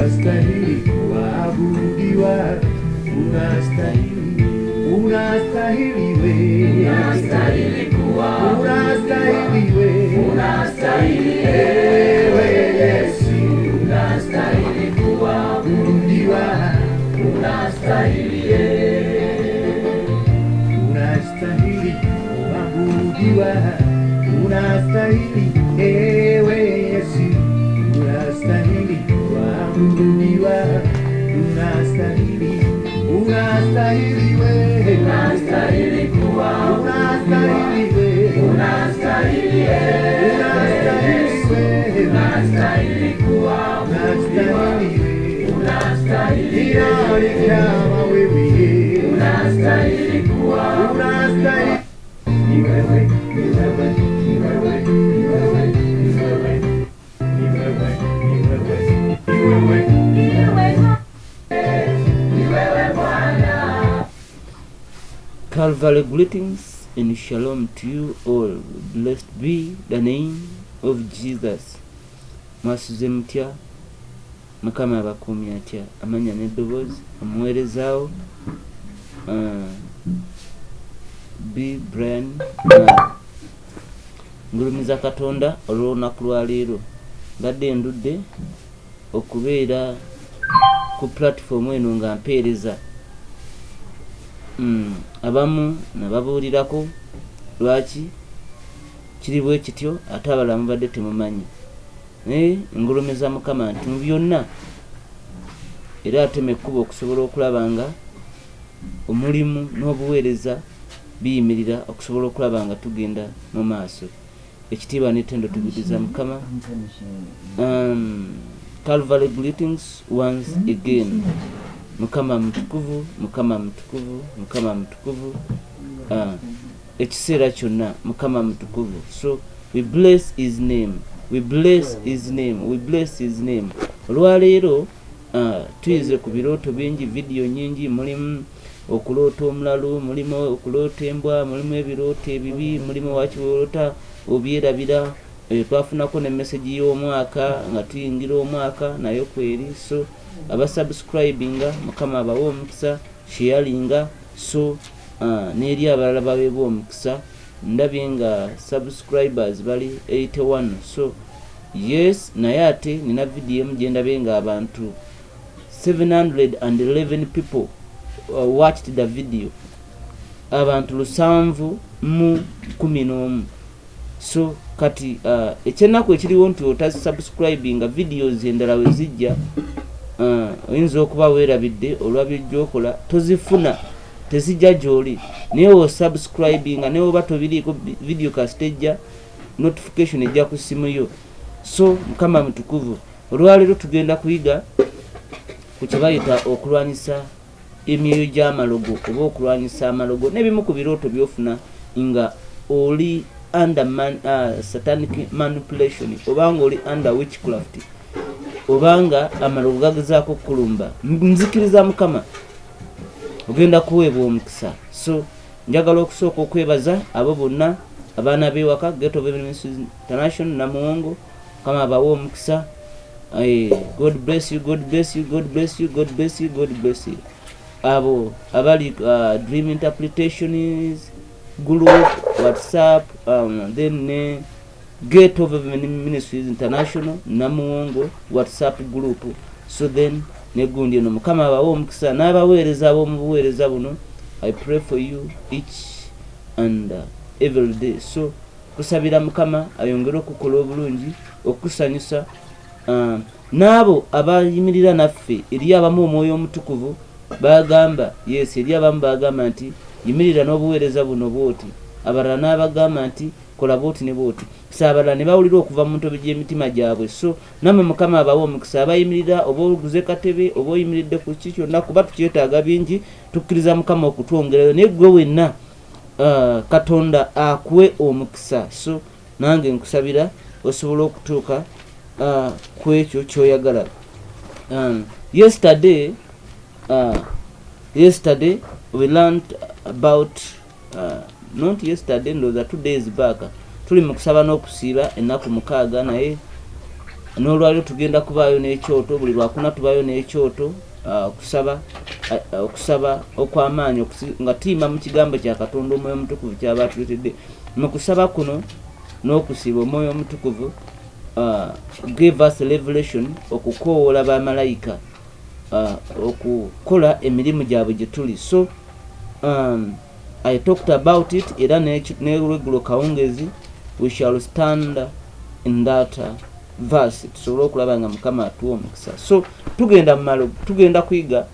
Unastahili kuabudiwa, unastahili, unastahili we, unastahili kuabudiwa, unastahili we, unastahili ewe Yesu, unastahili kuabudiwa, unastahili unastahili kuabudiwa, unastahili ewe Yesu, unastahili kuabudiwa, unastahili, unastahili we, unastahili kuabudiwa, unastahili we, unastahili we, unastahili kuabudiwa, unastahili kama wewe, unastahili kuabudiwa, unastahili ni wewe, ni wewe, ni wewe, ni wewe, ni wewe, ni wewe, ni wewe, ni wewe, ni wewe Bwana. Calvary greetings and shalom to you all. Blessed be the name of Jesus. Mwasuze mutya, Mukama abakuumye atya, amanya n'eddoboozi amuweerezaawo B. Brian ngulumiza Katonda olw'olunaku lwa leero. Mbadde ndudde okubeera ku platform eno nga mpeereza abamu nababuulirako lwaki kiri bwe kityo ate abalala mubadde temumanyi. Naye ngulumiza Mukama nti mu byonna era atema ekkubo okusobola okulaba nga omulimu n'obuweereza biyimirira okusobola okulaba nga tugenda mu maaso. Ekitiibwa n'ettendo tubiriza Mukama. Calvary greetings once again. Mukama mutukuvu, Mukama mutukuvu, Mukama mutukuvu. Ekiseera kyonna Mukama mutukuvu. So we bless his name, we bless his name, we bless his name. Olwaleero tuyize ku birooto bingi, video nyingi, mulimu okuloota omulalu, mulimu okuloota embwa, mulimu ebirooto ebibi, mulimu wakiwolota obyerabira. Twafunako ne message y'omwaka nga tuyingira omwaka nayo kweri. So abasubscribinga Mukama abawa omukisa, sharinga. So n'eri abalala baweebwa omukisa. Ndabye nga subscribers bali 81. So yes, naye ate nina video emu gye ndabye nga abantu 711 people watched the video, abantu 711. So kati ekyennaku ekiriwo nti otasubscribinga videos endala we zijja oyinza okuba weerabidde olwa by'ojja tozifuna, tezijja gy'oli. Naye osubscribinga naye oba tobiriiko video kasitejja notification ejja ku simu yo. So Mukama mutukuvu, olwaleero tugenda kuyiga ku kye bayita okulwanyisa emyoyo gy'amalogo oba okulwanyisa amalogo n'ebimu ku birooto by'ofuna nga oli under satanic manipulation, obanga oli under witchcraft, obanga amalogo gagezaako kulumba. Nzikiriza Mukama ogenda kuweebwa omukisa. So njagala okusooka okwebaza abo bonna abaana b'ewaka Gate of Evidence International Namuwongo. Mukama abawe omukisa. God bless you, God bless you, God bless you, God bless you, God bless you. Abo abali dream interpretations group WhatsApp, then Gate of Ministries International Namuwongo WhatsApp group. So then negundi eno Mukama abawe omukisa n'abaweereza ab'omu buweereza buno. I pray for you each and every day. So kusabira Mukama ayongere okukola obulungi okusanyusa n'abo abayimirira naffe. Eri abamu omwoyo omutukuvu bagamba yes, eri abamu bagamba nti yimirira n'obuweereza buno bwoti, abalala n'abagamba nti kola bwoti ne bwoti. So abalala ne bawulira okuva mu ntobe gy'emitima gyabwe. So namwe Mukama abawe omukisa abayimirira oba oguze katebe oba oyimiridde ku kiki kyonna, kuba tukyetaaga bingi. Tukkiriza Mukama okutwongerayo, naye gwe wenna Katonda akuwe omukisa. So nange nkusabira osobola okutuuka ku ekyo ky'oyagala. Yesterday we learned about not yesterday, no, 2 days back tuli mu kusaba n'okusiiba ennaku 6, naye n'olwaliro tugenda kubaayo n'ekyoto, buli lwakuna tubaayo n'ekyoto okusaba okw'amaanyi nga tuyima mu kigambo kya Katonda Omwoyo Omutukuvu kyaba atuletedde. Mu kusaba kuno n'okusiiba Omwoyo Omutukuvu give us revelation, okukoowoola bamalayika okukola emirimu gyabwe gye tuli. So I talked about it, era n'olwegulo kawungezi we shall stand in that verse tusobole okulaba nga Mukama atuwa omukisa. So tugenda mu Mumaloggo, tugenda kuyiga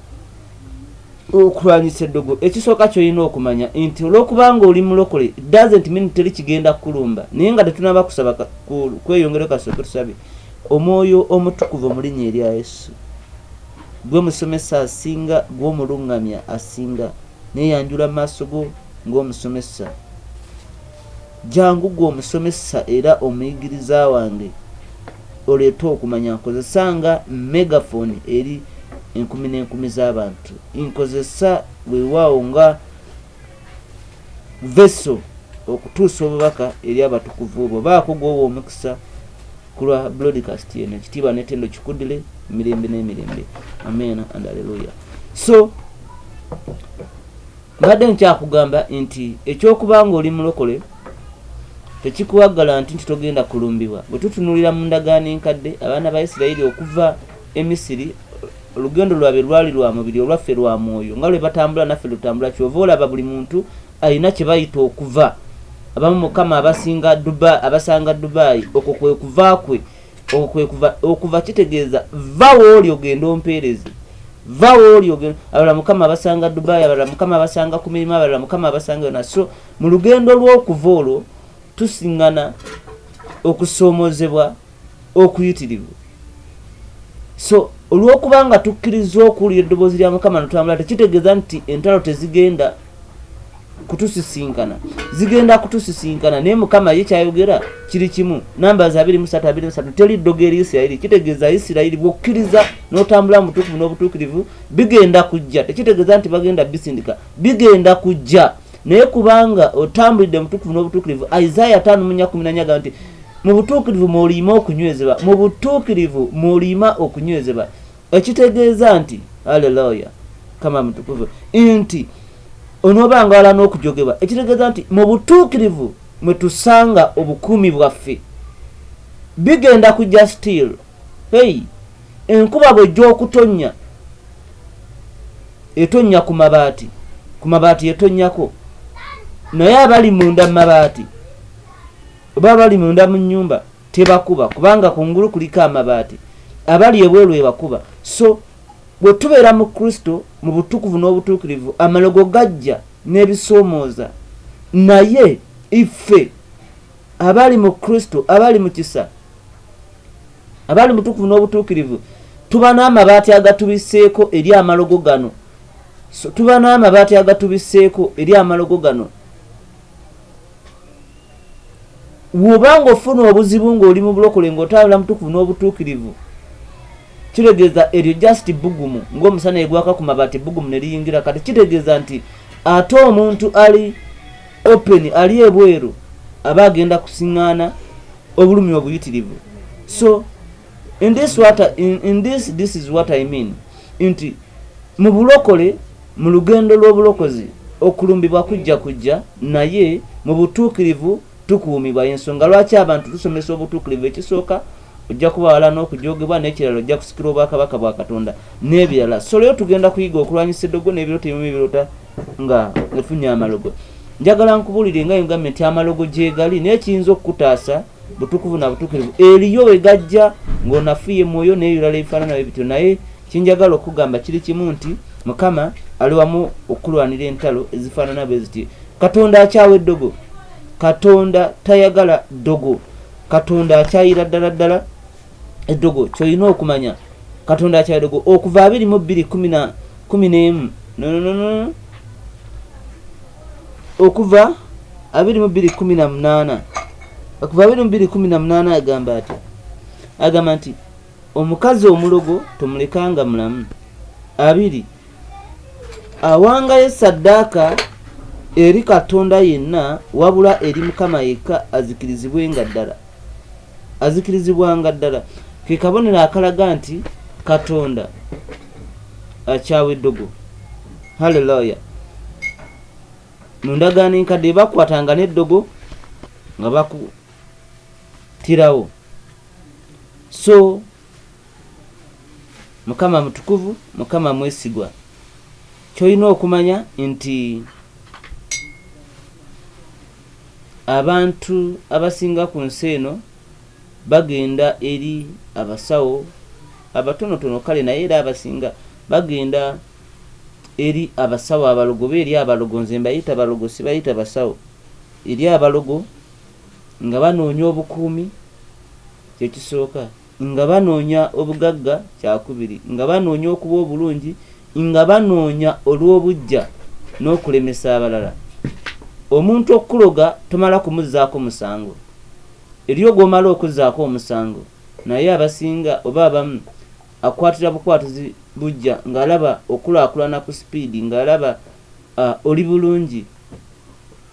okulwanyisa eddogo. Ekisooka ky'olina okumanya nti olw'okubanga oli mulokole doesn't mean teri kigenda kulumba, naye nga tetunaba kusaba kweyongere kasooke tusabe Omwoyo Omutukuvu mu linnya erya Yesu, gwe musomesa asinga, gwe omulungamya asinga, neeyanjula mu maaso go ng'omusomesa. Jangu gwe omusomesa era omuyigiriza wange, oleeta okumanya. Nkozesanga megafoni eri enkumi n'enkumi z'abantu, nkozesa weewaawo nga veso okutuusa obubaka eri abatukuvu obwo. Baako gwowa omukisa ku lwa broadcast eno. Ekitiibwa n'ettendo kikuddire emirembe n'emirembe. Amen and hallelujah. So mbadde nkyakugamba nti ekyokubanga oli mulokole tekikuwagala nti togenda kulumbibwa. Bwe tutunulira mu ndagaano enkadde, abaana ba Isirayiri okuva e Misiri, olugendo lwabwe lwali lwa mubiri, olwaffe lwa mwoyo. Nga lwe batambula naffe lutambula. Kyova olaba buli muntu alina kye bayita okuva. Abamu Mukama abasanga Dubai, okwo kwe kuva kwe. Okuva kitegeeza va wooli ogenda ompeerezi, va wooli ogenda. Abalala Mukama abasanga Dubai, abalala Mukama abasanga ku mirimu, abalala Mukama abasanga yonna. So mu lugendo lw'okuva olwo tusiŋŋana okusoomozebwa okuyitirivu. So olw'okubanga tukkiriza okuwulira eddoboozi lya Mukama notambula, tekitegeeza nti entalo tezigenda kutusisinkana, zigenda kutusisinkana. Naye Mukama ye kyayogera kiri kimu. Numbers 23:23 teri ddogo eri Isirayiri. Kitegeeza Isirayiri bw'okkiriza n'otambula mu butuukirivu n'obutuukirivu bigenda kujja. Tekitegeeza nti bagenda bisindika, bigenda kujja. Naye kubanga otambulidde mu butuukirivu n'obutuukirivu, Isaiah 5:14 agamba nti mu butuukirivu mw'oliima okunywezebwa, mu butuukirivu mw'oliima okunywezebwa. Ekitegeeza nti haleluya, Kama mutukuvu, nti onoobanga wala n'okujogebwa. Ekitegeeza nti mu butuukirivu mwe tusanga obukuumi bwaffe. Bigenda kujja still. Hey, enkuba bw'ejja okutonnya, etonnya ku mabaati etonnyako. Naye abali munda mu mabaati oba abali munda mu nnyumba tebakuba, kubanga kungulu kuliko amabaati. Abali ebweru ebakuba. So bwe tubeera mu Kristo mu butukuvu n'obutuukirivu, amalogo gajja n'ebisoomooza. Naye iffe abali mu Kristo, abali mu kisa, abali mu butukuvu n'obutuukirivu, tuba n'amabaati agatubiseeko eri amalogo gano. So tuba n'amabaati agatubiseeko eri amalogo gano. Wobanga ofuna obuzibu ng'oli mu bulokole ng'otambula mutukuvu n'obutuukirivu, kitegeeza eryo just bugumu, ng'omusana egwaka ku mabaati bugumu ne liyingira. Kati kitegeeza nti ate omuntu ali open, ali ebweru, aba agenda kusiŋŋaana obulumi obuyitirivu. So this is what I mean. Nti mu bulokole, mu lugendo lw'obulokozi, okulumbibwa kujja, naye mu butuukirivu tukuumibwa. Ensonga lwaki abantu tusomesa obutuukirivu, ekisooka ojja kuba wala n'okujogebwa, n'ekirala ojja kusikira obwakabaka bwa Katonda n'ebirala. So leero tugenda kuyiga okulwanyisa eddogo n'ebirooto ebimu ebirota nga efunye amalogo. Njagala nkubuulire nga yongambye nti amalogo gyegali, naye kiyinza okukutaasa butukuvu na butuukirivu. Eriyo we gajja ng'onafuye mwoyo n'ebirala ebifaanana bwe bityo. Naye kinjagala okugamba kiri kimu nti Mukama ali wamu okulwanira entalo ezifaanana bwe ziti. Katonda akyawa eddogo. Katonda tayagala ddogo. Katonda akyayira ddala eddogo. Kyolina okumanya Katonda akyayira eddogo. Okuva 22:11 no okuva 22:18 okuva 22:18 agamba nti omukazi omulogo tomulekanga mulamu. 2 awangayo saddaaka eri Katonda yenna wabula eri Mukama yekka azikirizibwanga ddala. ke kabonero akalaga nti Katonda akyawa eddogo. Haleluya. Mu ndagaano enkadde bakwatanga n'eddogo nga bakutirawo. So Mukama mutukuvu, Mukama mwesigwa. Kyolina okumanya nti abantu abasinga ku nsi eno bagenda eri abasawo abatonotono kale naye era abasinga bagenda eri abasawo abalogo eri abalogo, nze mbayita balogo sibayita basawo, eri abalogo nga banoonya obukuumi kyekisooka, nga banoonya obugagga kyakubiri, nga banoonya okuba obulungi, nga banoonya olw'obujja n'okulemesa abalala. Omuntu okuloga tomala kumuzzaako musango, eriyo gw'omala okuzzaako omusango, naye abasinga oba abamu akwatira bukwatuzi bujja ng'alaba okulaakulana ku sipiidi, ng'alaba oli bulungi,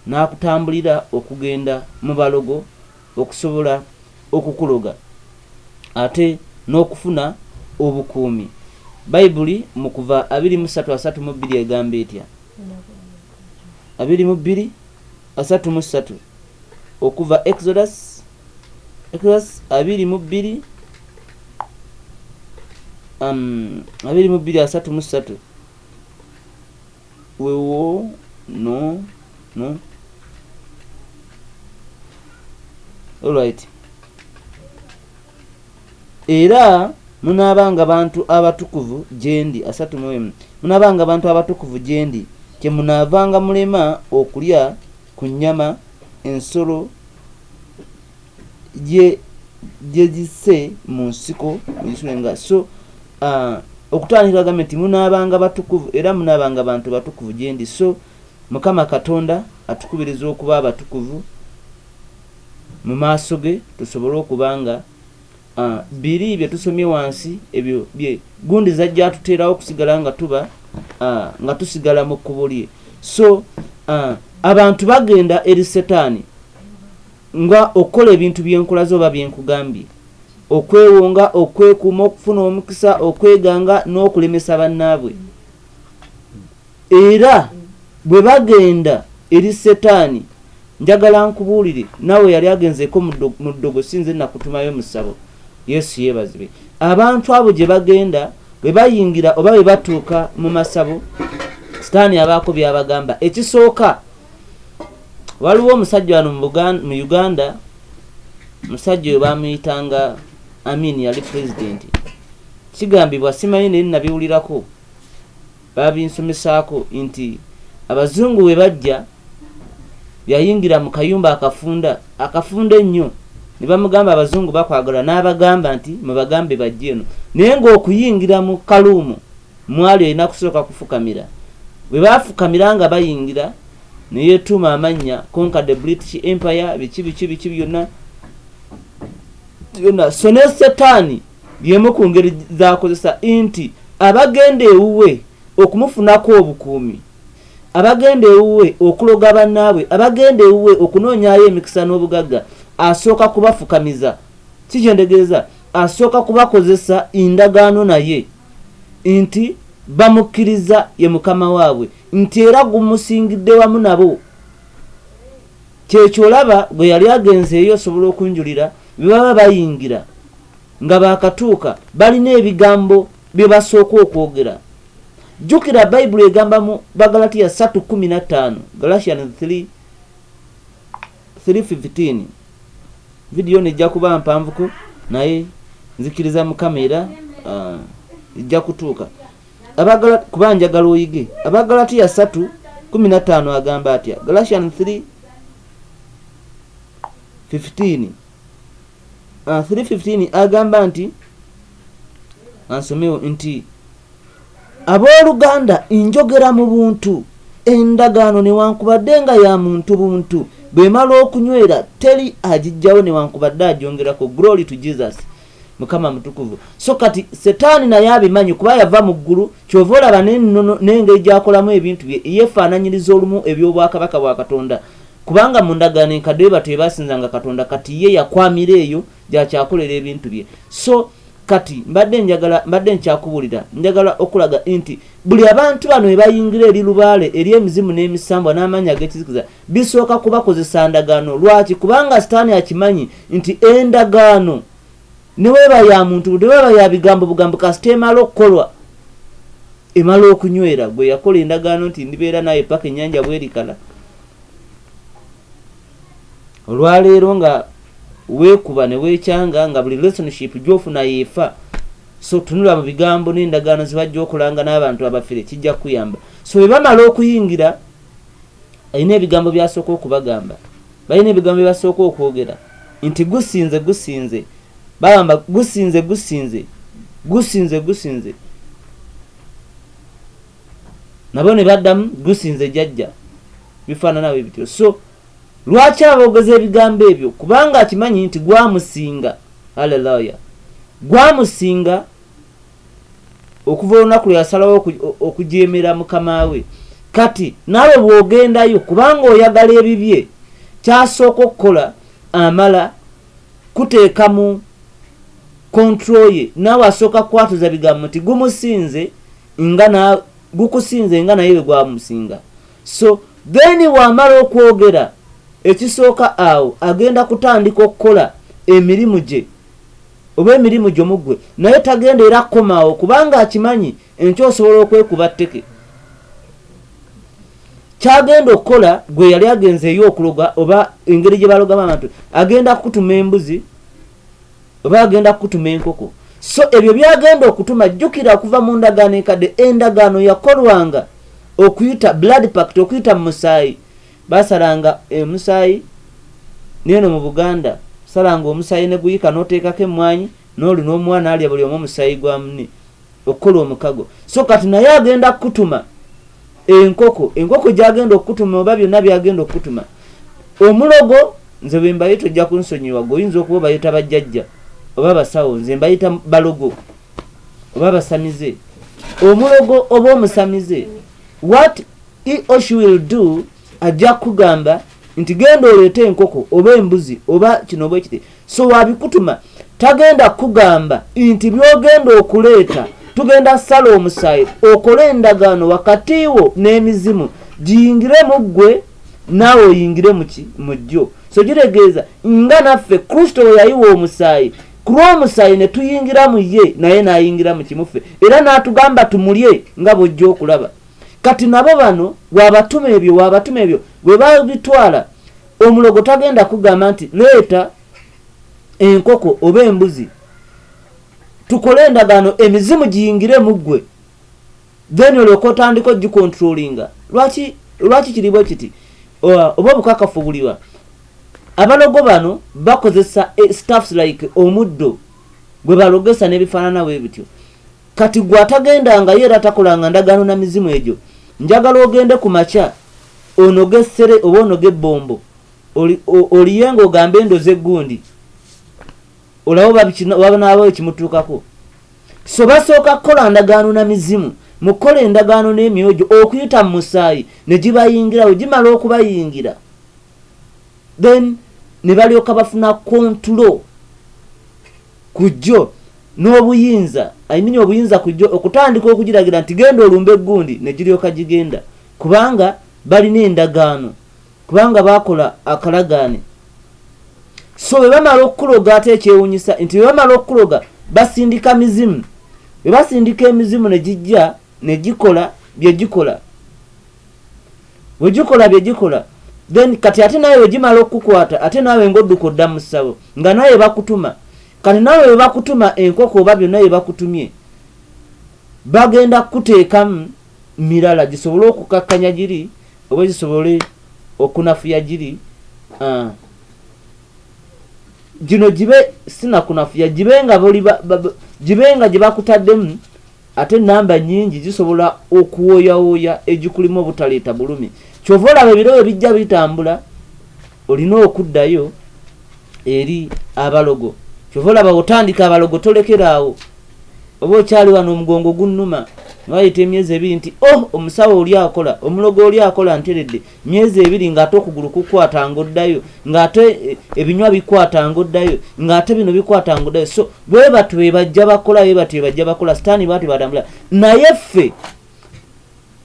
n'akutambulira okugenda mu balogo okusobola okukuloga ate n'okufuna obukuumi. Bayibuli mu Kuva 23:32 egamba etya? 22:33 okuva Exodus 22:33 wewo no alright. Era munaabanga bantu abatukuvu gyendi 31 munaabanga bantu abatukuvu gyendi kye munaavanga mulema okulya ku nnyama ensolo gye gise mu nsiko muyisulenga. So okutandikira agambye nti munaabanga batukuvu era munaabanga bantu batukuvu gyendi. So Mukama Katonda atukubiriza okuba abatukuvu mu maaso ge tusobole okubanga biri bye tusomye wansi ebyo bye gundi zajja atuteerawo okusigala nga tuba nga tusigala mu kkubo lye. So abantu bagenda eri Setaani nga okukola ebintu byenkulaze oba byenkugambye, okwewonga, okwekuuma, okufuna omukisa, okweganga n'okulemesa bannaabwe. Era bwe bagenda eri Setaani, njagala nkubuulire nawe yali agenzeeko mu ddogo sinze nakutumayo mu ssabo. Yesu yeebazibwe. Abantu abo gye bagenda bwe bayingira oba bwe batuuka mu masabo, Setaani abaako byabagamba. Ekisooka, waliwo omusajja wano mu Uganda, musajja oyo bamuyitanga Amin, yali pulezidenti. Kigambibwa simanyi naye nabiwulirako, babinsomesaako nti abazungu we bajja yayingira mu kayumba akafunda ennyo, ne bamugamba abazungu bakwagala, n'abagamba nti mubagambe bajje eno. Naye ng'okuyingira mu kaluumu mwali olina kusooka kufukamira. Bwe bafukamira nga bayingira ne yeetuuma amannya Conquer the British Empire, biki byonna. So ne Setaani byemu ku ngeri z'akozesa nti abagenda ewuwe okumufunako obukuumi, abagenda ewuwe okuloga bannaabwe, abagenda ewuwe okunoonyayo emikisa n'obugagga, asooka kubafukamiza. Kikyendegeeza, asooka kubakozesa endagaano naye nti bamukkiriza ye mukama waabwe, nti era gumusingidde wamu nabo. Kyekyo olaba bwe yali agenzeeyo osobola okunjulira bwe baba bayingira nga baakatuuka balina ebigambo bye basooka okwogera. Jjukira Bayibuli egamba mu Bagalatiya 3:15, Galatians 3:15. Vidiyo nejja kuba mpanvuko naye nzikiriza Mukama era ejja kutuuka. Kuba njagala oyige. Abagalatiya 3:15 agamba atya? Galatians 3:15. 3:15 agamba nti, ansomewo nti, abooluganda njogera mu buntu, endagaano newankubadde nga ya muntu buntu, bwemala okunywera teri agijjawo newankubadde agyongerako. Glory to Jesus. Mukama mutukuvu. So kati Setaani naye abimanyi kuba yava mu ggulu, kyova olaba n'engeri gy'akolamu ebintu bye yeefaananyiriza olumu eby'obwakabaka bwa Katonda. Kubanga mu ndagaano enkadde bato basinzanga Katonda, kati ye yakwamira eyo gy'akyakolera ebintu bye. So kati mbadde nkyakubulira njagala okulaga nti buli abantu bano ebayingira eri lubaale eri emizimu n'emisambwa n'amanya ag'ekizikiza bisooka kubakozesa ndagaano. Lwaki? Kubanga sitaani akimanyi nti endagaano neweeba ya muntu neweeba ya bigambo bugambo kasita emala okukolwa emala okunywera. Gwe yakola endagaano nti ndibeera naye paka ennyanja bwerikala, olwaleero nga weekuba ne weekyanga nga buli relationship gy'ofuna yeefa. So tunula mu bigambo n'endagaano zibajja okulanga n'abantu abafire kijja kuyamba. So bwe bamala okuyingira alina ebigambo byasooka okubagamba, balina ebigambo byebasooka okwogera nti gusinze bagamba gusinze nabo ne baddamu gusinze jjajja, bifaanana bwe bityo. So lwaki aboogeza ebigambo ebyo? Kubanga akimanyi nti gwamusinga. Haleluya! Gwamusinga okuva olunaku lwe yasalawo okujeemera mukama we. Kati naawe bw'ogendayo kubanga oyagala ebibye, kyasooka okukola amala kuteeka mu kontrol ye, naawe asooka kwatuza bigambo nti gukusinze nga naye bwe gwamusinga. So then wamala okwogera ekisooka awo agenda kutandika okukola emirimu gye oba emirimu gy'omugwe, naye tagenda era kukomaawo kubanga akimanyi enkya osobola okwekuba tteke. Kyagenda okukola gwe yali agenzeeyo okuloga oba engeri gye balogamu abantu, agenda kukutuma embuzi oba agenda kukutuma enkoko. So ebyo byagenda okutuma jjukira okuva mu ndagaano enkadde, endagaano yakolwanga okuyita blood pact, okuyita mu musaayi. Basalanga emusaayi neno mu Buganda salanga omusaayi ne guyika n'oteekako emmwanyi n'oli n'omwana alya buli omu omusaayi gwa munne okukola omukago. So kati naye agenda kukutuma enkoko gyagenda okukutuma oba byonna byagenda okukutuma. Omulogo nze bwe mbayita ojja kunsonyiwa, gwe oyinza okuba obayita bajjajja oba basawo, nze mbayita balogo oba basamize. Omulogo oba omusamize, what he or she will do, ajja kugamba nti genda oleete enkoko oba embuzi oba kino oba ekiti. So wabikutuma tagenda kugamba nti byogenda okuleeta tugenda sala omusaayi okole endagaano wakati wo n'emizimu giyingire mu ggwe naawe oyingire mu jjo. So kitegeeza nga naffe Kristo we yayiwa omusaayi, ku lw'omusaayi ne tuyingira mu ye naye n'ayingira mu kimuffe era n'atugamba tumulye nga bw'ojja okulaba. Kati nabo bano wabatuma ebyo bwe babitwala, omulogo tagenda kugamba nti leeta enkoko oba embuzi tukole endagaano emizimu giyingire mu ggwe, then olyoka otandika ogikontrolinga. Lwaki kiri bwe kiti oba obukakafu buliwa? Abalogo bano bakozesa stuffs like omuddo gwe balogesa n'ebifaanana bwe bityo. Kati gwe atagendanga ye era takolanga ndagaano na mizimu egyo, njagala ogende ku makya onoge essere oba onoge ebbombo oliyenga ogambe endoze eggundi olaba wabanaabo ekimutuukako. So basooka kukola ndagaano na mizimu, mukola endagaano n'emyojo okuyita mu musaayi ne gibayingirawo. Gimala okubayingira then ne balyoka bafuna kontulo ku jjo n'obuyinza, obuyinza ku jjo okutandika okugiragira nti genda olumbe eggundi ne giryoka gigenda, kubanga balina endagaano, kubanga bakola akalagaane. So bwe bamala okukuloga ate ekyewunyisa nti bwe bamala okukuloga basindika mizimu. Bwe basindika emizimu ne gijja ne gikola bye gikola. Bwe gikola bye gikola then kati ate nawe wegimala okukukwata ate nawe ng'odduka odda mu ssabo nga nawe bakutuma. Kati nawe bwe bakutuma enkoko oba byonna bye bakutumye bagenda kuteekamu mirala gisobole okukakkanya giri oba gisobole okunafuya giri. Gino gibe sinakunafuya gibenga gye bakutaddemu ate namba nyingi zisobola okuwooyawooya egikulimu obutaleeta bulumi. Kyova olaba ebiro bwe bijja bitambula olina okuddayo eri abalogo. Kyova olaba otandika abalogo tolekeraawo oba okyali wano omugongo gunnuma bayita emyezi 2 nti omusawo oli akola omulogo oli akola nteredde myezi 2 ng'ate okugulu kukwata ngoddayo ng'ate ebinywa bikwata ngoddayo ng'ate bino bikwata ngoddayo. So bwe batyo bajja bakola bajja bakola sitaani bwati batambula naye ffe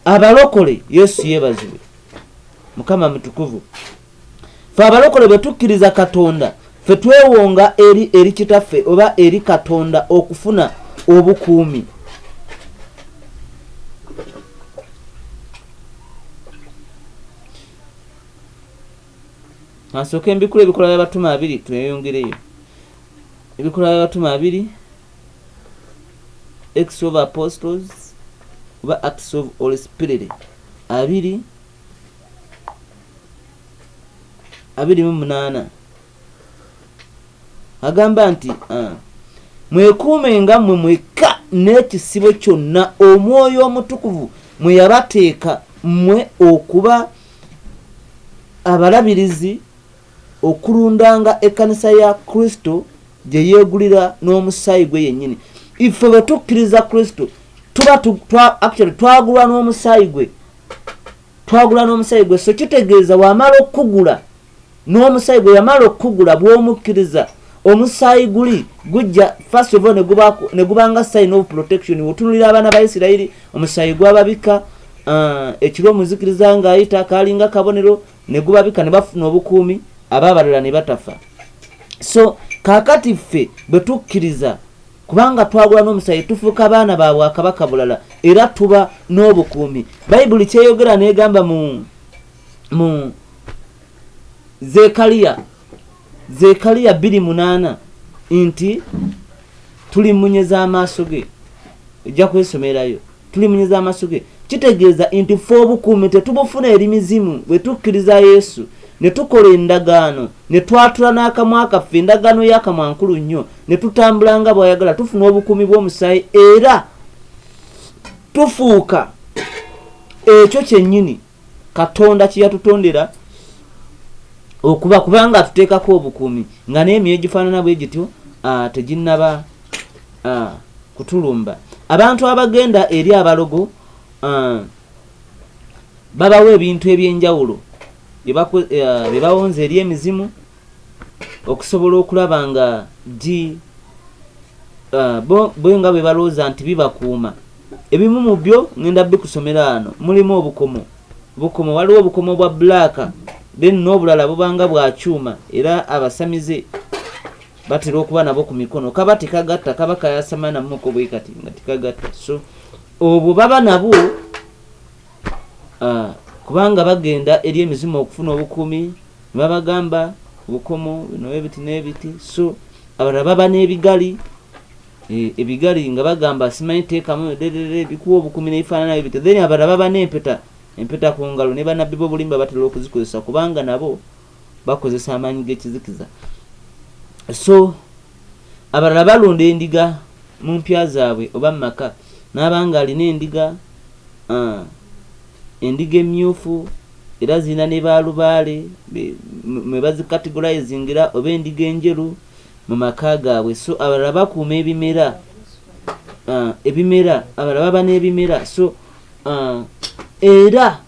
abalokole Yesu yeebazibwe Mukama mutukuvu ffe abalokole bwe tukkiriza Katonda ffe twewonga eri kitaffe oba eri Katonda okufuna obukuumi. Nasooka embikula ebikola by'Abatuma 2 tweyongereyo. Ebikola by'Abatuma 2 Acts of Apostles oba Acts of Holy Spirit 2:8 agamba nti mwekuumenga mmwe mwekka n'ekisibo kyonna Omwoyo Omutukuvu mwe yabateeka mmwe okuba abalabirizi okulundanga ekkanisa ya Kristo gye yeegulira n'omusaayi gwe yennyini. Iffe bwe tukkiriza Kristo tuba actually twagulwa n'omusaayi gwe so kitegeeza wamala okugula n'omusaayi gwe yamala okugula bw'omukkiriza omusaayi gujja first of all ne gubanga sign of protection. Otunulira abaana ba Isirayiri omusaayi gwababika ekiro omuzikiriza ng'ayita kalinga kabonero ne gubabika ne bafuna obukuumi ababalala ne batafa. So kaakati ffe bwe tukkiriza kubanga twagula n'omusaayi tufuuka abaana ba Bwakabaka bulala era tuba n'obukuumi. Bayibuli kyeyogera n'egamba mu Zekaliya 2:8 nti tulimunyeza amaaso ge. Ojja kwesomerayo tulimunyeza amaaso ge. Kitegeeza nti ffe obukuumi tetubufuna eri mizimu bwe tukkiriza Yesu ne tukola endagaano ne twatula n'akamwa kaffe endagaano y'akamwa nkulu nnyo ne tutambula nga bw'ayagala tufuna obukuumi bw'omusaayi era tufuuka ekyo kyennyini Katonda kye yatutondera okuba kubanga atuteekako obukuumi nga n'emyoyo gifaanana bwe gityo teginnaba kutulumba. Abantu abagenda eri abalogo babawa ebintu ebyenjawulo bye bawonza eri emizimu okusobola okulaba nga bo nga bwe balowooza nti bibakuuma. Ebimu mu byo ngenda bikusomera wano mulimu obukomo waliwo obukomo bwa bbulaaka then n'obulala bubanga bwa kyuma era abasamize batera okuba nabo ku mikono kaba tekagatta kaba kayasama namuko bwe kati nga tekagatta. So obwo baba nabo kubanga bagenda eri emizimu okufuna obukuumi babagamba obukomo bino ebiti n'ebiti. So abalala baba n'ebigali ebigali nga bagamba simanyi teekamu bikuwa obukuumi n'ebifaanana ebiti. Then abalala baba n'empeta ku ngalo ne bannabbi b'obulimba batera okuzikozesa kubanga nabo bakozesa amaanyi g'ekizikiza. So abalala balunda endiga mu mpya zaabwe oba mu maka n'abanga alina endiga emyufu era zirina ne baalubaale mwe bazikategorizingira oba endiga enjeru mu maka gaabwe. So abalala bakuuma ebimera abalala baba n'ebimera. So era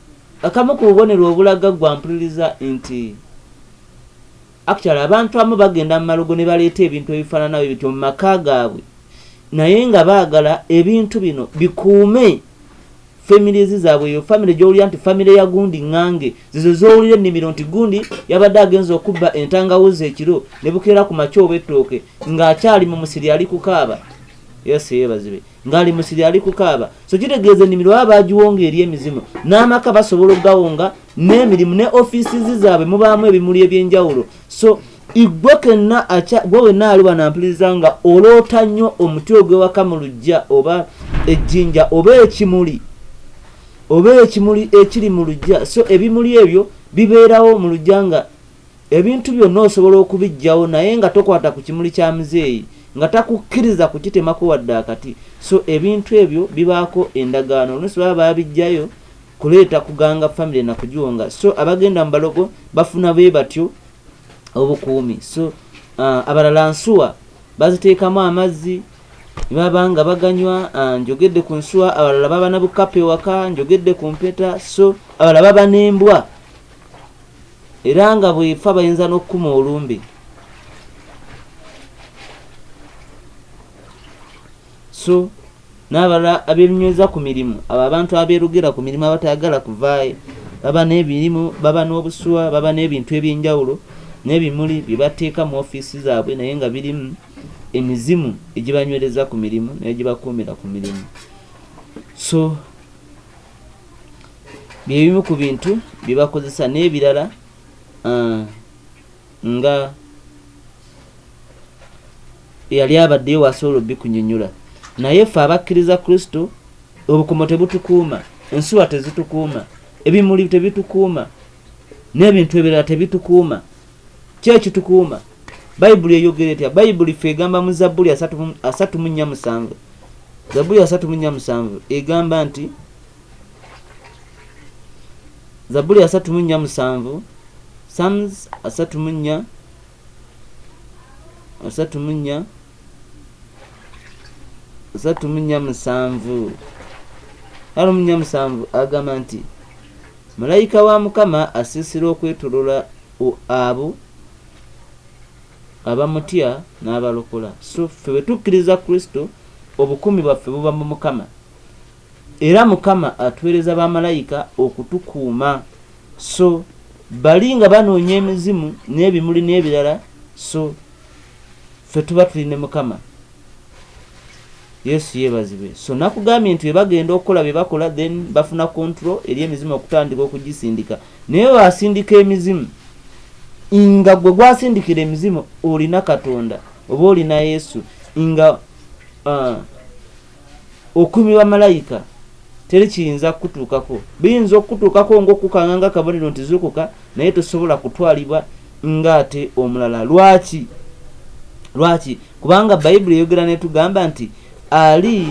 akamu ku bubonero obulaga gwampuliriza nti actually abantu abamu bagenda mu malogo ne baleeta ebintu ebifaanana bityo mu maka gaabwe naye nga baagala ebintu bino bikuume families zaabwe. Eyo family gy'owulira nti family ya gundi ngange zizo z'owulira ennimiro nti gundi yabadde agenza okubba entangawuzi ekiro ne bukeera ku makya oba ettooke ng'akyali mu musiri ali kukaaba. Yesu yeebazibe ng'ali musiri ali kukaaba. So kitegeeza ennimiro baba baagiwonga eri emizimu n'amaka basobola okugawonga n'emirimu ne offices zaabwe mubaamu ebimuli ebyenjawulo. So igwe kenna gwe wenna ali wanampuliriza nga oloota nnyo omuti ogwewaka mu luggya oba ejjinja oba ekimuli ekiri mu luggya. So ebimuli ebyo bibeerawo mu luggya nga ebintu byonna osobola okubiggyawo naye nga tokwata ku kimuli kya muzeeyi nga takukkiriza kukitemako wadde akati. So ebintu ebyo bibaako endagaano oluusi baba babiggyayo kuleeta kuganga family na kugiwonga. So abagenda mu balogo bafuna bwe batyo obukuumi. So abalala nsuwa baziteekamu amazzi babanga baganywa, njogedde ku nsuwa, abalala baba na bukape waka, njogedde ku mpeta, so abalala baba n'embwa era nga bwefa bayinza n'okkuma olumbe. So n'abalala abeebinyweza ku mirimu, abo abantu abeerugera ku mirimu abatayagala kuvaayo, baba n'ebirimu, baba n'obusuwa, baba n'ebintu eby'enjawulo n'ebimuli bye bateeka mu ofiisi zaabwe naye nga birimu emizimu egibanywereza ku mirimu n'egibakuumira ku mirimu. So byebimu ku bintu bye bakozesa, n'ebirala nga yali abaddeyo wasobola obikunyonnyola. Naye ffe abakkiriza Kristo obukomo tebutukuuma, ensuwa tezitukuuma, ebimuli tebitukuuma, n'ebintu ebirala tebitukuuma. Ki ekitukuuma? Bayibuli eyogera etya? Bayibuli ffe egamba mu Zabbuli 3:7. Zabbuli 3:7 egamba nti, Zabbuli 3:7, Psalms 3:7 agamba nti malayika wa Mukama asiisira okwetolola abo abamutya n'abalokola. So ffe bwe tukkiriza Kristo obukumi bwaffe buba mu Mukama, era Mukama atuweereza bamalayika okutukuuma. So bali nga banoonya emizimu n'ebimuli n'ebirala, so ffe tuba tuli ne Mukama. Yesu yeebazibwe. So nakugambye nti bagenda okukola bye bakola, then bafuna control eri emizimu okutandika okugisindika. Naye wasindika emizimu nga gwe gwasindikira emizimu olina Katonda oba olina Yesu, nga okumi bamalayika teri kiyinza kutuukako. Biyinza okutuukako ng'okukanganga kabonero nti zukuka, naye tosobola kutwalibwa ng'ate omulala. Lwaki? Kubanga Bayibuli eyogera netugamba nti ali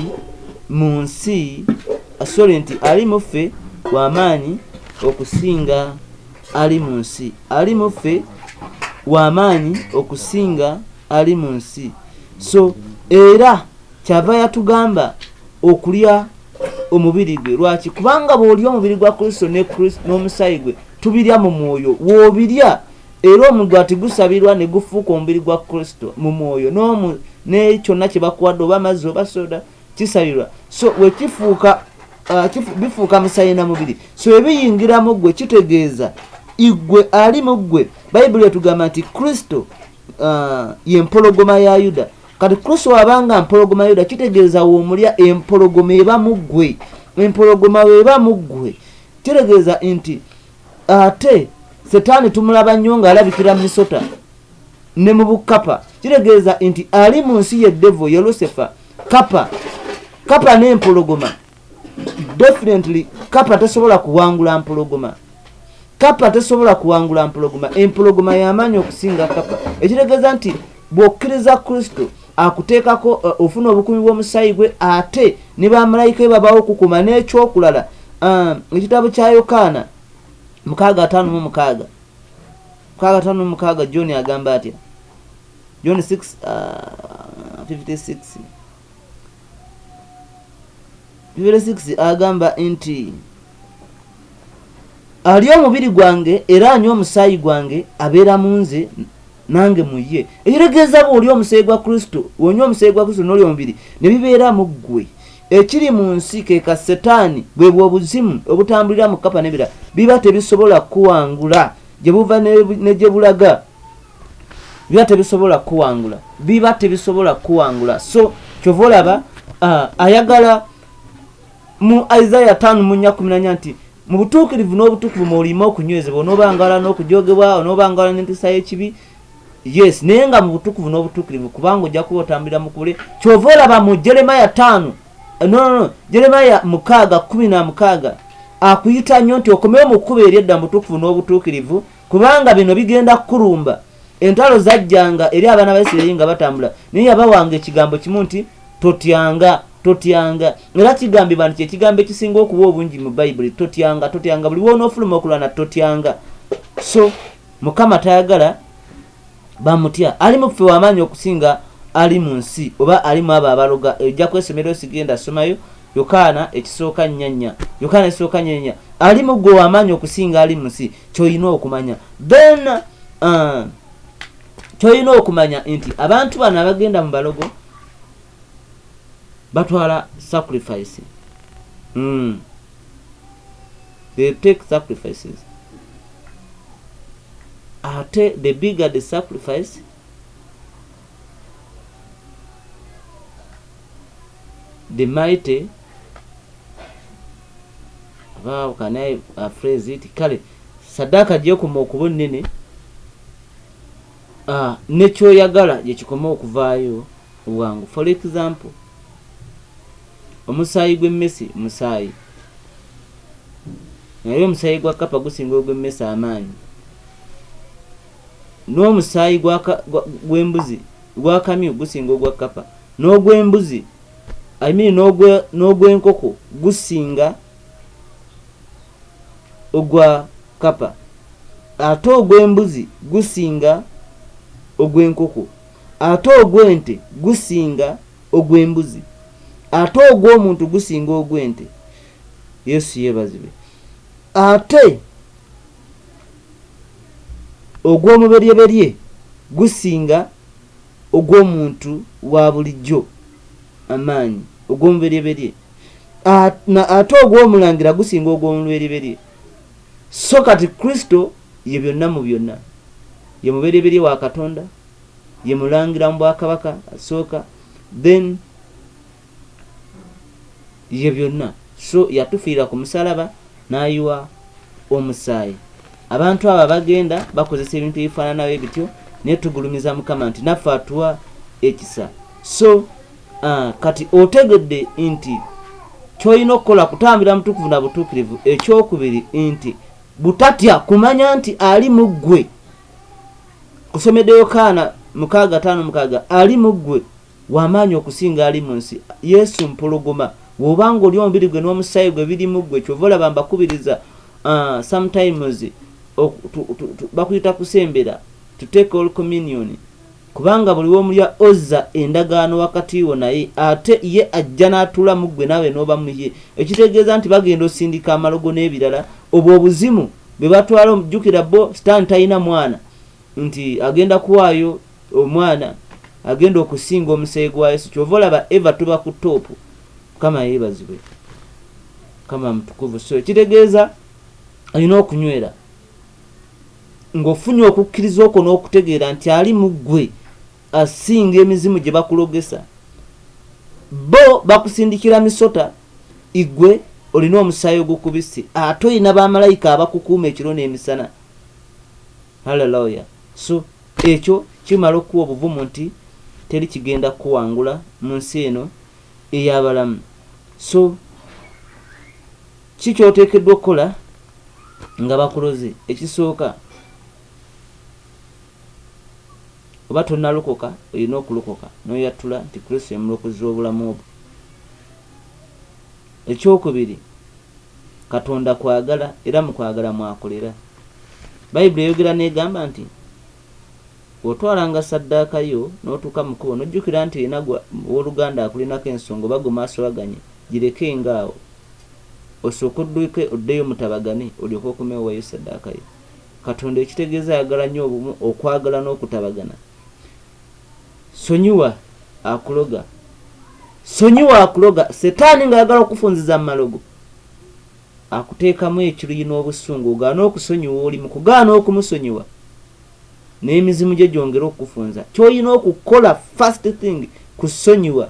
mu nsi nti ali mu ffe w'amaanyi okusinga ali mu nsi. Ali mu ffe w'amaanyi okusinga ali mu nsi. So era kyava yatugamba okulya omubiri gwe. Lwaki? Kubanga bw'olya omubiri gwa Kristo n'omusaayi gwe tubirya mu mwoyo. W'obirya era omugati gusabirwa ne gufuuka omubiri gwa Kristo mu mwoyo, ne kyonna kye bakuwadde oba amazzi oba soda kisabirwa. So we bifuuka musaayi na mubiri. So ebiyingira mu ggwe kitegeeza igwe ali mu ggwe. Bayibuli etugamba nti Kristo ye mpologoma ya Yuda. Kati Kristo wabanga mpologoma ya Yuda kitegeeza woomulya empologoma eba mu ggwe. Empologoma weba mu ggwe kitegeeza nti ate Setaani tumulaba nnyo ng'alabikira mu misota ne mu bukapa. Kitegeeza nti ali mu nsi ye devil, ye Lucifer. Kapa n'empologoma, definitely kapa tesobola kuwangula mpologoma. Empologoma y'amaanyi okusinga kapa. Ekitegeeza nti bw'okkiriza Kristo akuteekako ofuna obukumi bw'omusaayi gwe, ate ne bamalayika be babawo okukuma. N'ekyokulala ekitabo kya Yokaana 6:56 John agamba atya? John 6:56 agamba nti alya omubiri gwange era anywa omusaayi gwange abeera mu nze nange mu ye. Ekitegeeza bw'olya omusaayi gwa Kristo, wonywa omusaayi gwa Kristo n'olya omubiri ne bibeera mu ggwe. Ekiri mu nsi ke ka Setaani bwe bw'obuzimu obutambulira mu kapa n'ebirala biba tebisobola kuwangula. Gye buva ne gye bulaga biba tebisobola kuwangula. So kyova olaba ayagala mu Isaiah 5:14 nti mu butuukirivu n'obutukuvu mw'olima okunywezebwa, onoobangala n'okujogebwa, onoobangala n'empisa y'ekibi. Yes, naye nga mu butukuvu n'obutuukirivu, kubanga ojja kuba otambulira mu kubule. Kyova olaba mu Jeremiah 5 Jeremiah 6:16 akuyita nnyo nti okomewo mu kkubo ery'edda mu butukuvu n'obutuukirivu, kubanga bino bigenda kukulumba. Entalo zajjanga eri abaana ba Isirayiri nga batambula, naye yabawanga ekigambo kimu nti totyanga. Era kigambibwa nti ekigambo ekisinga okuba obungi mu Bayibuli, totyanga. Buli wonoofuluma okulwana totyanga. So Mukama tayagala bamutya. Ali mu ffe w'amaanyi okusinga ali mu nsi oba alimu abo abaloga ojja kwesomero sigenda somayo Yokaana ekisooka nnyanya Yokaana ekisooka nnyanya ali mu gwe w'amaanyi okusinga ali mu nsi ky'olina okumanya then ky'olina okumanya nti abantu bano abagenda mu balogo batwala sacrifice they take sacrifices ate the bigger the sacrifice the mighty wow can I phrase it kale sadaka gyekoma okuba nnene nekyoyagala gyekikoma okuvaayo obwangu. For example omusaayi gw'emmesi musaayi naye omusaayi gwa kapa gusinga ogw'emmesi amaanyi n'omusaayi gw'embuzi gwa kamyu gusinga ogwa kapa n'ogw'embuzi n'ogw'enkoko gusinga ogwa kapa ate ogw'embuzi gusinga ogw'enkoko ate ogw'ente gusinga ogw'embuzi ate ogw'omuntu gusinga ogw'ente. Yesu yeebazibwe. Ate ogw'omuberyeberye gusinga ogw'omuntu wa bulijjo amaanyi ogw'omuberyeberye ate ogw'omulangira gusinga ogw'omuberyeberye. So kati Kristo ye byonna mu byonna, ye muberyeberye wa Katonda, ye mulangira mu bwakabaka asooka, then ye byonna. So yatufiira ku musalaba n'ayiwa omusaayi. Abantu abo bagenda bakozesa ebintu ebifaananayo bityo naye tugulumiza Mukama nti naffe atuwa ekisa. So kati otegedde nti ky'olina okukola kutambira mutukuvu na butuukirivu. Ekyokubiri nti butatya kumanya nti ali mu ggwe. Kusomedde Yokaana 6:5 ali mu ggwe w'amaanyi okusinga ali mu nsi. Yesu mpologoma bw'obanga oli omubiri gwe n'omusaayi gwe biri mu ggwe kyova olaba mbakubiriza sometimes bakuyita kusembera to take all communion kubanga buli w'omulya ozza endagaano wakati wo naye ate ye ajja n'atuula mu ggwe nawe n'oba mu ye. Ekitegeeza nti bagenda osindika amalogo n'ebirala obwo obuzimu bwe batwala omujjukira bo sitaani talina mwana nti agenda kuwaayo omwana agenda okusinga omusaayi gwa Yesu. Kyova olaba eva tuba ku toopu. Kama yeebazibwe kama mutukuvu. So ekitegeeza alina okunywera ng'ofunye okukkiriza okwo n'okutegeera nti ali mu ggwe asinga emizimu gye bakulogesa. Bo bakusindikira misota igwe olina omusaayi ogukubise ate olina bamalayika abakukuuma ekiro n'emisana. Haleluya. So ekyo kimala okuwa obuvumu nti teri kigenda kuwangula mu nsi eno ey'abalamu. So kikyoteekeddwa okukola nga bakuloze. Ekisooka oba tonnalokoka olina okulokoka n'oyatula nti Kristo ye mulokozi w'obulamu obwo. Ekyokubiri Katonda kwagala era mu kwagala mwakolera. Bayibuli eyogera n'egamba nti otwalanga saddaaka yo n'otuuka mu kkubo n'ojjukira nti enagwa w'oluganda akulinako ensonga oba gwe maaso baganye gireke ngaawo osooka odduke oddeyo mutabagane olyoke okumeewayo saddaaka yo. Katonda ekitegeeza ayagala nnyo obumu, okwagala n'okutabagana. Sonyiwa akuloga, sonyiwa akuloga. Setaani ng'ayagala okufunziza mu malogo akuteekamu ekiruyi n'obusungu ogaana okusonyiwa oli mu kugaana okumusonyiwa n'emizimu gye gyongera okufunza. Ky'olina okukola first thing kusonyiwa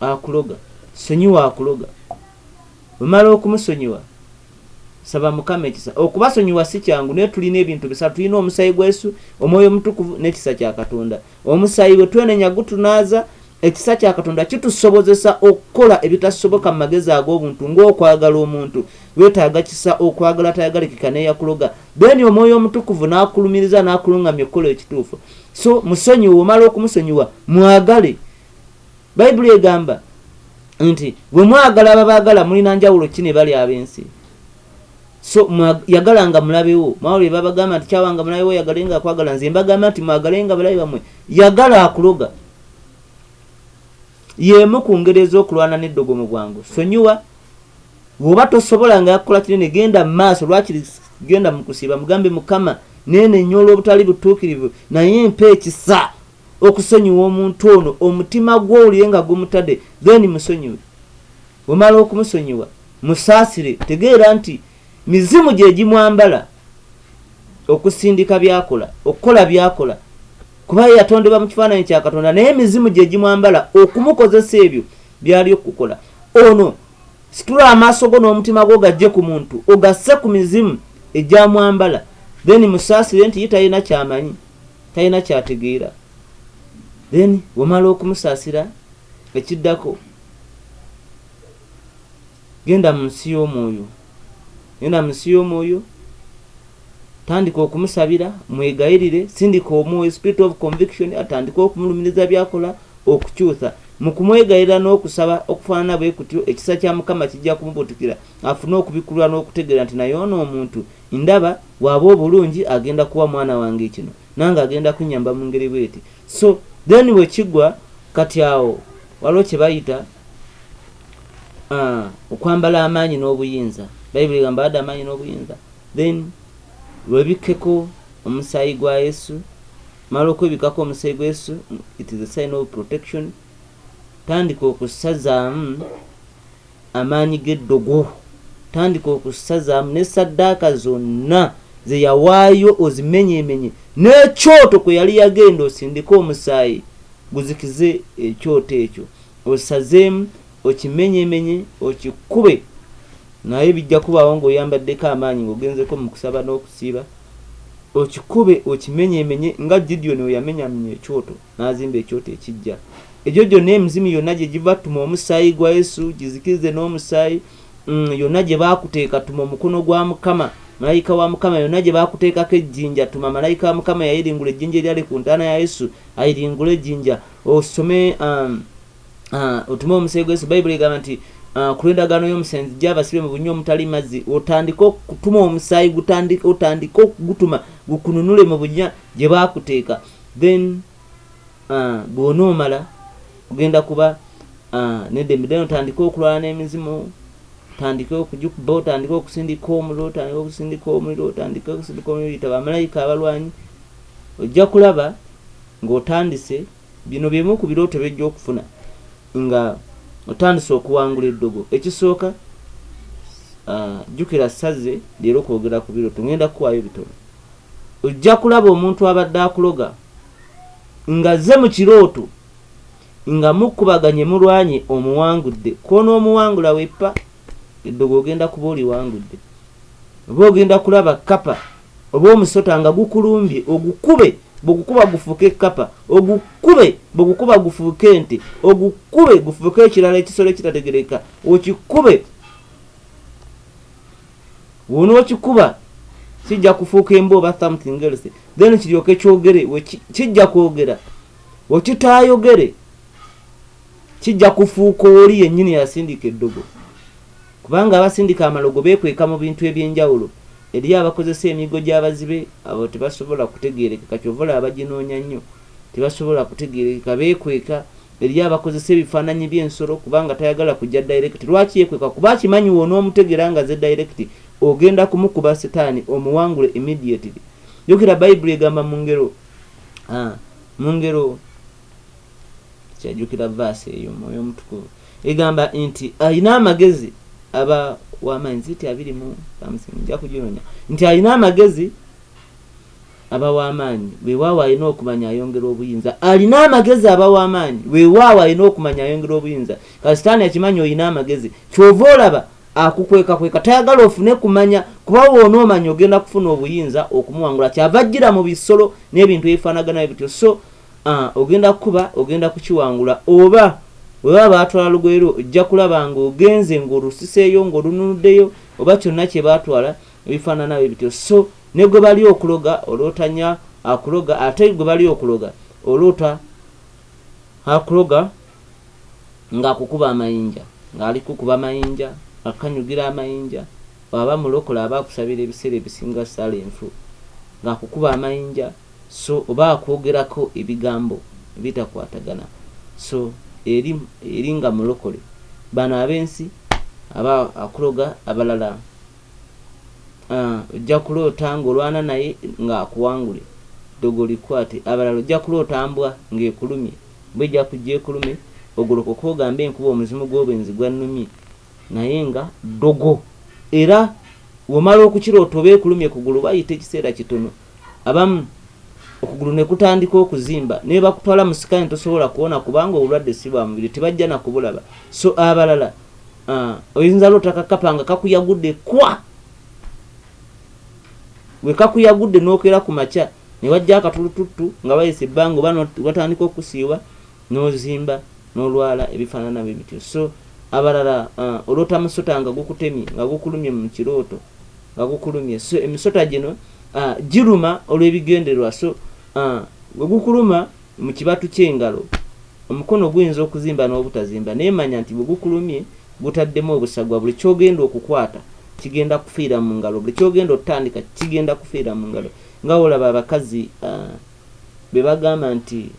akuloga. Sonyiwa akuloga. Omala okumusonyiwa saba Mukama ekisa. Okubasonyiwa si kyangu naye tulina ebintu bisatu. Tulina omusaayi gwa Yesu, omwoyo omutukuvu n'ekisa kya Katonda. Omusaayi bwe twenenya gutunaaza, ekisa kya Katonda kitusobozesa okukola ebitasoboka mu magezi ag'obuntu ng'okwagala omuntu. Weetaaga kisa okwagala tayagalikika n'eyakuloga. Then omwoyo omutukuvu n'akulumiriza n'akulungamya okukola ekituufu. So musonyiwa, omala okumusonyiwa mwagale. Bayibuli egamba nti bwe mwagala ababaagala mulina njawulo ki ne bali ab'ensi. so yagalanga mulabewo mawulire babagamba nti kyawanga mulabewo yagalenga akwagala nze mbagamba nti mwagalenga balabe bamwe yagala akuloga yemu ku ngeri ez'okulwana n'eddogo mu bwangu sonyiwa bw'oba tosobola nga yakukola kinene genda mu maaso lwakiri genda mu kusiiba mugambe mukama neenenyola obutali butuukirivu naye mpa ekisa okusonyiwa omuntu ono omutima gw'owulire nga gumutadde then musonyiwe bw'omala okumusonyiwa musaasire tegeera nti mizimu gye gimwambala okusindika byakola okukola byakola kuba yatondebwa mu kifaananyi kya Katonda naye mizimu gye gimwambala okumukozesa ebyo byali okukola ono situla amaaso go n'omutima gwo gajje ku muntu ogasse ku mizimu egyamwambala then musaasire nti ye talina kyamanyi talina kyategeera then wamala okumusaasira ekiddako genda mu nsi y'omwoyo tandika okumusabira mwegayirire sindika omwoyo spirit of conviction atandika okumulumiriza byakola okukyusa mu kumwegayirira n'okusaba okufaanana bwe kutyo ekisa kya Mukama kijja kumubutukira afune okubikulwa n'okutegeera nti naye ono omuntu ndaba bw'aba obulungi agenda kuwa mwana wange kino nange agenda kunyamba mu ngeri bweti so then wekigwa kati awo waliwo kye bayita okwambala amaanyi n'obuyinza bayibuli egamba adda amaanyi n'obuyinza then webikkeko omusaayi gwa Yesu mala okwebikako omusaayi gwa Yesu it is a sign of protection tandika okusazaamu amaanyi g'eddogo tandika okusazaamu n'essaddaaka zonna ze yawaayo ozimenyeemenye n'ekyoto kwe yali yagenda osindika omusaayi guzikize ekyoto ekyo osazeemu okimenyeemenye okikube naye bijja kubaawo ng'oyambaddeko amaanyi ng'ogenzeko mu kusaba n'okusiiba okikube okimenyeemenye nga Gideon we yamenyamenya ekyoto n'azimba ekyoto ekijja egyo gyonna emizimu yonna gye giva tuma omusaayi gwa Yesu gizikirize n'omusaayi yonna gye baakuteeka tuma omukono gwa Mukama malayika wa Mukama yonna gye baakuteekako ejjinja tuma malayika wa Mukama yayiringula ejjinja eryali ku ntaana ya Yesu ayiringula ejjinja osome otuma omusaayi gwa Yesu bayibuli egamba nti ku lw'endagaano y'omusenzi gy'abasibe mu bunnya omutali mazzi otandika okutuma omusaayi otandika okugutuma gukununule mu bunnya gye baakuteeka then bw'onoomala ogenda kuba neddembe then otandika okulwana n'emizimu otandika okugikuba otandika okusindika omuliro otandika okusindika omuliro yita bamalayika abalwanyi ojja kulaba ng'otandise bino byemu ku birooto by'ojja okufuna nga otandise okuwangula eddogo ekisooka jjukira saze leero kwogera ku birooto ngenda kuwaayo bitono ojja kulaba omuntu abadde akuloga nga ze mu kirooto nga mukubaganye mulwanye omuwangudde k'onoomuwangula weppa eddogo ogenda kuba oliwangudde oba ogenda kulaba kapa oba omusota nga gukulumbye ogukube bwegukuba gufuuka ekkapa ogukube bwegukuba gufuuka ente ogukube gufuuka ekirala ekisolo ekitategereka okikube wonookikuba kijja kufuuka emba oba something else then kiryoke kyogere kijja kwogera wekitaayogere kijja kufuuka oli yennyini yasindika eddogo kubanga abasindika amalogo beekweka mu bintu eby'enjawulo eri abakozesa emigo gy'abazibe abo tebasobola kutegeerekeka kyovola abaginoonya nnyo tebasobola kutegeerekeka beekweka eri abakozesa ebifaananyi by'ensolo kubanga tayagala kujja direct lwaki yeekweka kuba akimanyi wonoomutegera nga ze direct ogenda kumukuba setaani omuwangule immediately jjukira bayibuli egamba mu ngero kyajjukira vaasi eyo mwoyo omutukuvu egamba nti alina amagezi aba w'amaanyi ziti 20 nja kuginonya nti alina amagezi aba w'amaanyi weewaawo alina okumanya ayongera obuyinza alina amagezi aba w'amaanyi weewaawo alina okumanya ayongera obuyinza kasitaani akimanyi olina amagezi kyova olaba akukwekakweka tayagala ofune kumanya kuba woonoomanya ogenda kufuna obuyinza okumuwangula kyava ajjira mu bisolo n'ebintu ebifaanaganayo bityo so ogenda kuba ogenda kukiwangula oba weba baatwala lugwero ojja kulaba ng'ogenze ng'olusiseeyo ng'olununuddeyo oba kyonna kye baatwala ebifaananayo bityo so ne gwe bali okuloga olootanya akuloga ate gwe bali okuloga oloota akuloga ng'akukuba amayinja ng'ali kukuba amayinja akanyugira amayinja aba mulokola abakusabira ebiseera ebisinga sala enfu ng'akukuba amayinja so oba akwogerako ebigambo bitakwatagana so eri nga mulokole bano ab'ensi aba akuloga abalala ojja kuloota ng'olwana naye ng'akuwangule ddogo likwate abalala ojja kuloota mbwa ng'ekulumye mbwe ejja kujja ekulume ogolokoka ogambe enkuba omuzimu gw'obwenzi gwannumye naye nga ddogo era womala okukiroota oba ekulumye kugulu bayita ekiseera kitono abamu okugulu ne kutandika okuzimba ne bakutwala mu sikani tosobola kuwona kubanga obulwadde si bwa mubiri tebajja na kubulaba so abalala oyinza loota kakapanga kakuyagudde kwa we kakuyagudde n'okeera ku makya ne wajja akatulututtu nga bayise ebbanga oba watandika okusiiwa n'ozimba n'olwala ebifaanana bye bityo so abalala olota musota nga gukutemye nga gukulumye mu kirooto nga gukulumye so emisota gino giruma olw'ebigendererwa so we gukuluma mu kibatu ky'engalo omukono guyinza okuzimba n'obutazimba naye manya nti bwe gukulumye gutaddemu obusagwa buli kyogenda okukwata kigenda kufiira mu ngalo buli kyogenda otandika kigenda kufiira mu ngalo nga olaba abakazi be bagamba nti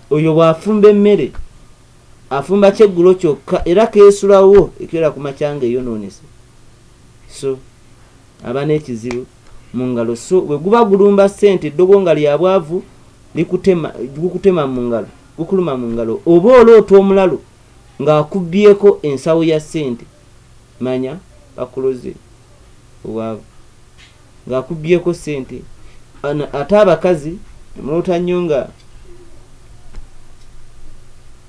oyo bw'afumba emmere afumba kyeggulo kyokka era keesulawo ekeera ku makyanga eyonoonese so aba n'ekizibu mu ngalo so bwe guba gulumba ssente eddogo nga lya bwavu gukutema mu ngalo gukuluma mu ngalo oba oloota omulalo ng'akubbyeko ensawo ya ssente manya bakuloze obwavu ng'akubbyeko ssente ate abakazi muloota nnyo nga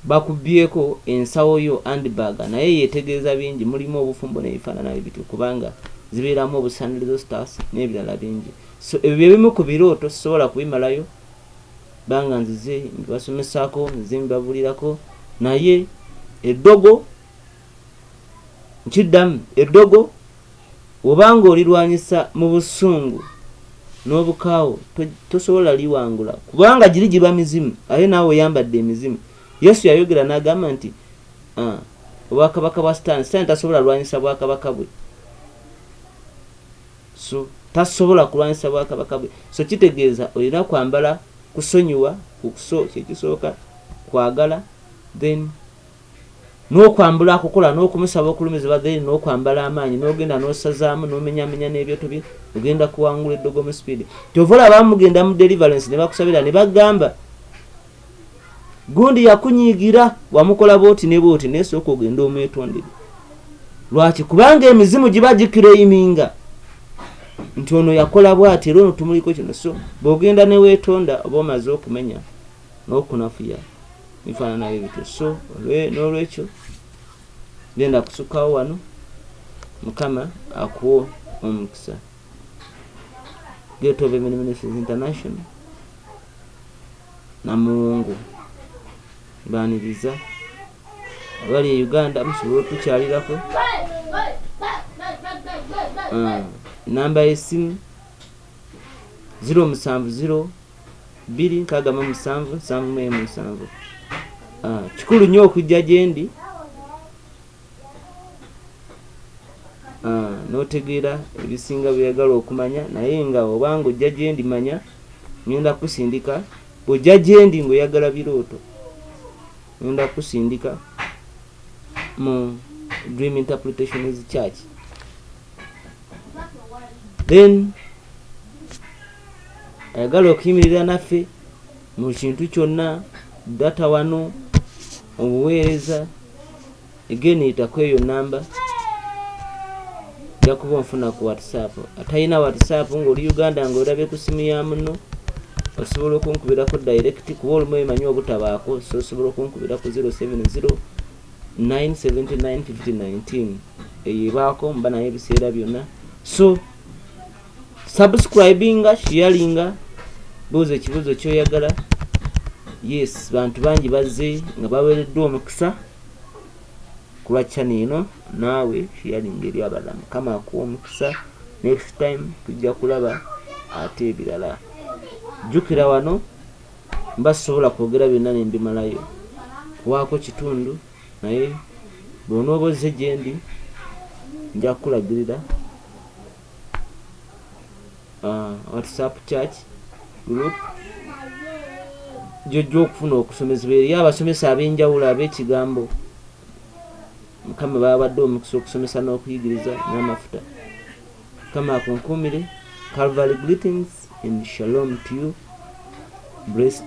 bakubbyeko ensawo yo handbag naye yeetegereza bingi mulimu obufumbo n'ebifaanana bityo kubanga zibeeramu obusanirizo stars n'ebirala bingi so ebyo ebimu ku birooto sisobola kubimalayo banga nzize mbibasomesaako nzize mbibabulirako naye eddogo nkiddamu eddogo obanga olirwanyisa mu busungu n'obukaawo tosobola liwangula kubanga giri giba mizimu aye naawe oyambadde emizimu yesu yayogera n'agamba nti obwakabaka bwa sitaani tasobola lwanyisa bwakabaka bwe so tasobola kulwanyisa bwakabaka bwe so kitegeeza olina kwambala kusonyiwa kyekisooka kwagala then n'okwambula akukola n'okumusaba okulumizibwa then n'okwambala amaanyi n'ogenda n'osazaamu n'omenyamenya n'ebyoto bye ogenda kuwangula eddogo mu speed tovola abamu mugenda mu deliverance ne bakusabira ne bagamba gundi yakunyiigira wamukola booti ne booti naye sooka ogenda omwetondere lwaki kubanga emizimu giba gikireiminga nti ono yakola bw'ati era ono tumuliko kino so bw'ogenda ne weetonda oba omaze okumenya n'okunafuya bifaanana bye bityo so n'olwekyo genda kusukkawo wano mukama akuwa omukisa Gate of Ministries International Namuwongo baniriza abali e Uganda musobola tukyalirako namba y'essimu 070267777 kikulu nnyo okujja gye ndi n'otegeera ebisinga byeyagala okumanya naye nga obanga ojja gye ndi manya ngenda kusindika bw'ojja gye ndi ng'oyagala birooto ngenda kusindika mu Dream Interpretations Church then ayagala okuyimirira naffe mu kintu kyonna data wano obuweereza egeniyitako eyo namba jakuba nfuna ku WhatsApp atayina WhatsApp ng'oli Uganda ng'olabye ku simu ya muno osobola okunkubirako direct kuba olumu emanyi obutabaako so osobola okunkubirako 070 eyebaako mba naye ebiseera byonna so subscribinga sharinga buuza ekibuuzo kyoyagala yes bantu bangi bazze nga baweereddwa omukisa kulwa channel eno naawe sharinga eri abalala mukama akuwa omukisa next time tujja kulaba ate ebirala jjukira wano mba sobola kwogera byonna nembimalayo kuwaako kitundu naye bw'onooba ozze gye ndi nja kukulagirira WhatsApp church group jojja okufuna okusomesebwa eri abasomesa ab'enjawulo ab'ekigambo Mukama babadde omukisa okusomesa n'okuyigiriza n'amafuta. Mukama akunkumire. Calvary greetings and shalom to you. Blessed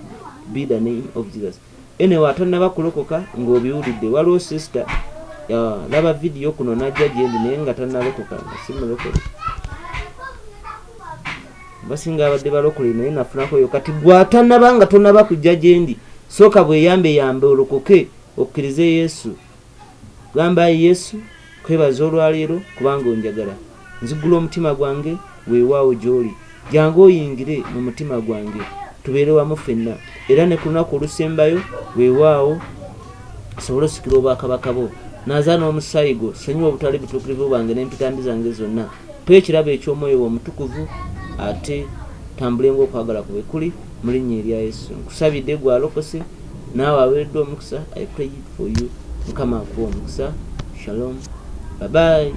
be the name of Jesus. Anyway, atanaba kulokoka ng'obiwulidde. Waliwo sister laba video kuno najja gyendi naye nga tannalokoka nga simulokole. Basinga abadde balokole naye nafunako yo kati gw'atannaba nga tonnaba kujja gyendi. Sooka bweyambe olokoke okkirize Yesu. Gamba Yesu kwebaza olwaleero kubanga onjagala. Nzigula omutima gwange weewaawo gy'oli. Jangu oyingire mu mutima gwange. Tubeere wamu ffenna. Era ne ku lunaku olusembayo weewaawo sobole osikira obwakabaka bo. Naaza n'omusaayi gwo sonyiwa obutali butuukirivu bwange n'empitambi zange zonna. Mpa ekirabo eky'omwoyo omutukuvu ate tambule ng'okwagala kwe kuli mu linnya erya Yesu. Nkusabidde gwalokose naawe aweereddwa omukisa. I pray for you. Mukama akuwa omukisa. Shalom. Bye bye.